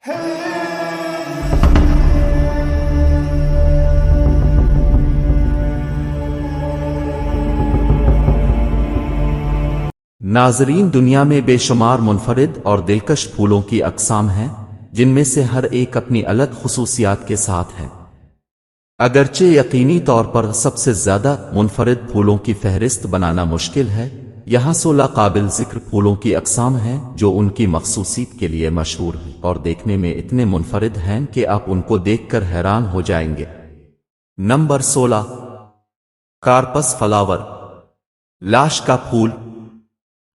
नाजरीन, दुनिया में बेशुमार मुनफरिद और दिलकश फूलों की अक़साम हैं, जिनमें से हर एक अपनी अलग खुसूसियात के साथ है। अगरचे यकीनी तौर पर सबसे ज़्यादा मुनफरिद फूलों की फहरिस्त बनाना मुश्किल है, यहाँ 16 काबिल ज़िक्र फूलों की अक़साम हैं जो उनकी मखसूसियत के लिए मशहूर हैं और देखने में इतने मुनफरिद हैं कि आप उनको देखकर हैरान हो जाएंगे। नंबर 16, कार्पस फ्लावर, लाश का फूल।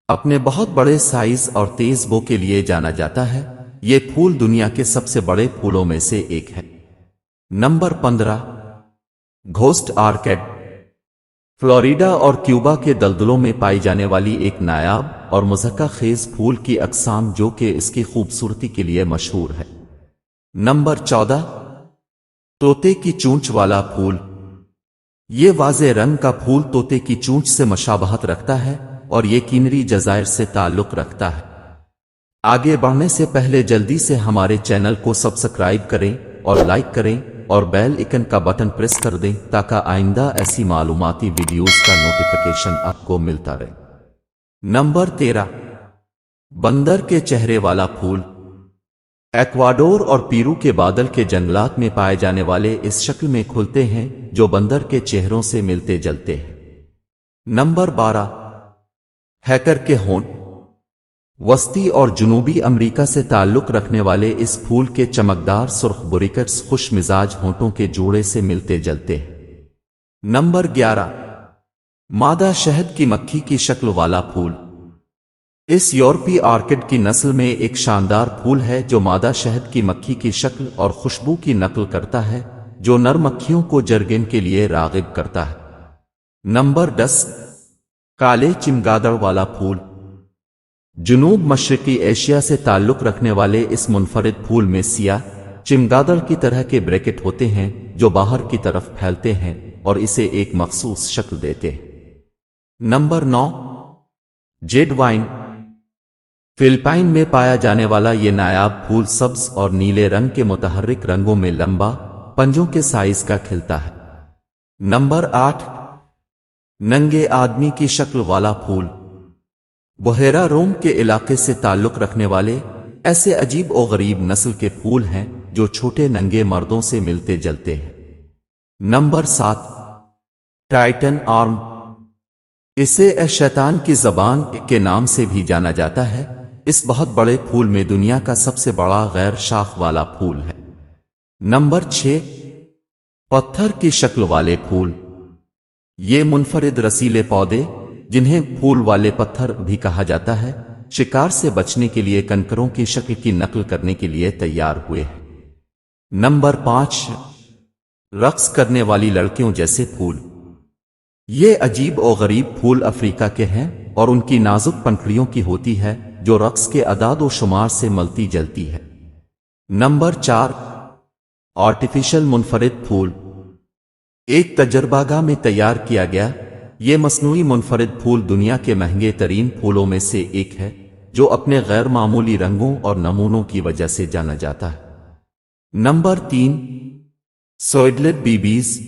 अपने बहुत बड़े साइज और तेज बो के लिए जाना जाता है। ये फूल दुनिया के सबसे बड़े फूलों में से एक है। नंबर 15, घोस्ट आर्किड, फ्लोरिडा और क्यूबा के दलदलों में पाई जाने वाली एक नायाब और मुज़क्का खेज फूल की अक़साम जो कि इसकी खूबसूरती के लिए मशहूर है। नंबर 14, तोते की चूंच वाला फूल। ये वाज़े रंग का फूल तोते की चूंच से मशाबहत रखता है और ये किनरी जज़ायर से ताल्लुक़ रखता है। आगे बढ़ने से पहले जल्दी से हमारे चैनल को सब्सक्राइब करें और लाइक करें और बेल आइकन का बटन प्रेस कर दें ताकि आइंदा ऐसी मालूमाती वीडियोस का नोटिफिकेशन आपको मिलता रहे। नंबर 13, बंदर के चेहरे वाला फूल। एक्वाडोर और पेरू के बादल के जंगलात में पाए जाने वाले इस शक्ल में खुलते हैं जो बंदर के चेहरों से मिलते जलते हैं। नंबर 12, हैकर के होंठ। वस्ती और जुनूबी अमेरिका से ताल्लुक़ रखने वाले इस फूल के चमकदार सुर्ख बुरिकट्स खुश मिजाज होंठों के जोड़े से मिलते जलते हैं। नंबर 11, मादा शहद की मक्खी की शक्ल वाला फूल। इस यूरोपीय ऑर्किड की नस्ल में एक शानदार फूल है जो मादा शहद की मक्खी की शक्ल और खुशबू की नकल करता है, जो नर मक्खियों को जरगिन के लिए राग़िब करता है। नंबर 10, काले चिमगादड़ वाला फूल। जुनूब मशरकी एशिया से ताल्लुक़ रखने वाले इस मुनफरिद फूल में सियाह चिमगादड़ की तरह के ब्रैकेट होते हैं जो बाहर की तरफ फैलते हैं और इसे एक मखसूस शक्ल देते हैं। Number 9, Z wine. फिलिपाइन में पाया जाने वाला ये नायाब फूल सब्ज और नीले रंग के मुतहर्रिक रंगों में लंबा पंजों के साइज का खिलता है। नंबर 8, नंगे आदमी की शक्ल वाला फूल। बहेरा रोम के इलाके से ताल्लुक़ रखने वाले ऐसे अजीब और गरीब नस्ल के फूल हैं जो छोटे नंगे मर्दों से मिलते जलते हैं। Number 7, Titan arm. इसे शैतान की ज़बान के नाम से भी जाना जाता है। इस बहुत बड़े फूल में दुनिया का सबसे बड़ा गैर शाख वाला फूल है। नंबर 6, पत्थर की शक्ल वाले फूल। ये मुनफरिद रसीले पौधे, जिन्हें फूल वाले पत्थर भी कहा जाता है, शिकार से बचने के लिए कंकरों की शक्ल की नकल करने के लिए तैयार हुए हैं। नंबर 5, रक्स करने वाली लड़कियों जैसे फूल। ये अजीब और गरीब फूल अफ्रीका के हैं और उनकी नाजुक पंखुड़ियों की होती है जो रक्स के अदाद व शुमार से मलती जलती है। नंबर 4, आर्टिफिशियल मुनफरिद फूल। एक तजर्बागाह में तैयार किया गया ये मसनूई मुनफरिद फूल दुनिया के महंगे तरीन फूलों में से एक है जो अपने गैर मामूली रंगों और नमूनों की वजह से जाना जाता है। नंबर 3, सोइडलेट बीबीज।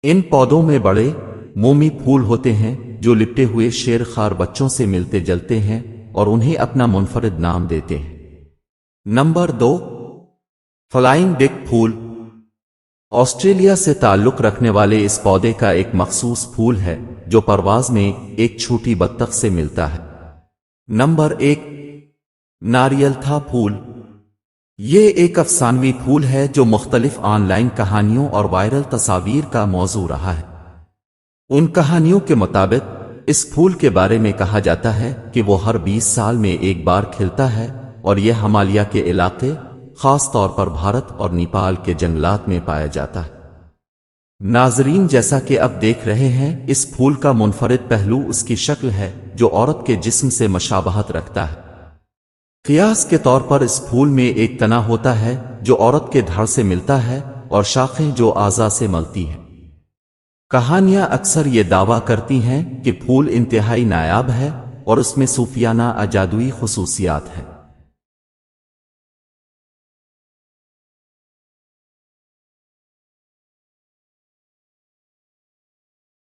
इन पौधों में बड़े मोमी फूल होते हैं जो लिपटे हुए शेर खार बच्चों से मिलते जलते हैं और उन्हें अपना मुनफरिद नाम देते हैं। नंबर 2, फ्लाइंग डिक फूल। ऑस्ट्रेलिया से ताल्लुक़ रखने वाले इस पौधे का एक मखसूस फूल है जो परवाज में एक छोटी बत्तख से मिलता है। नंबर 1, नारियल था फूल। ये एक अफसानवी फूल है जो मुख्तलिफ ऑनलाइन कहानियों और वायरल तस्वीर का मौजू रहा है। उन कहानियों के मुताबिक इस फूल के बारे में कहा जाता है कि वो हर 20 साल में एक बार खिलता है और यह हिमालय के इलाके, खास तौर पर भारत और नेपाल के जंगलात में पाया जाता है। नाजरीन, जैसा कि अब देख रहे हैं, इस फूल का मुनफरिद पहलू उसकी शक्ल है जो औरत के जिस्म से मशाबहत रखता है। क़ियास के तौर पर इस फूल में एक तना होता है जो औरत के धड़ से मिलता है और शाखें जो आज़ा से मलती हैं। कहानियां अक्सर ये दावा करती हैं कि फूल इंतहाई नायाब है और उसमें सूफियाना जादुई खुसूसियात हैं।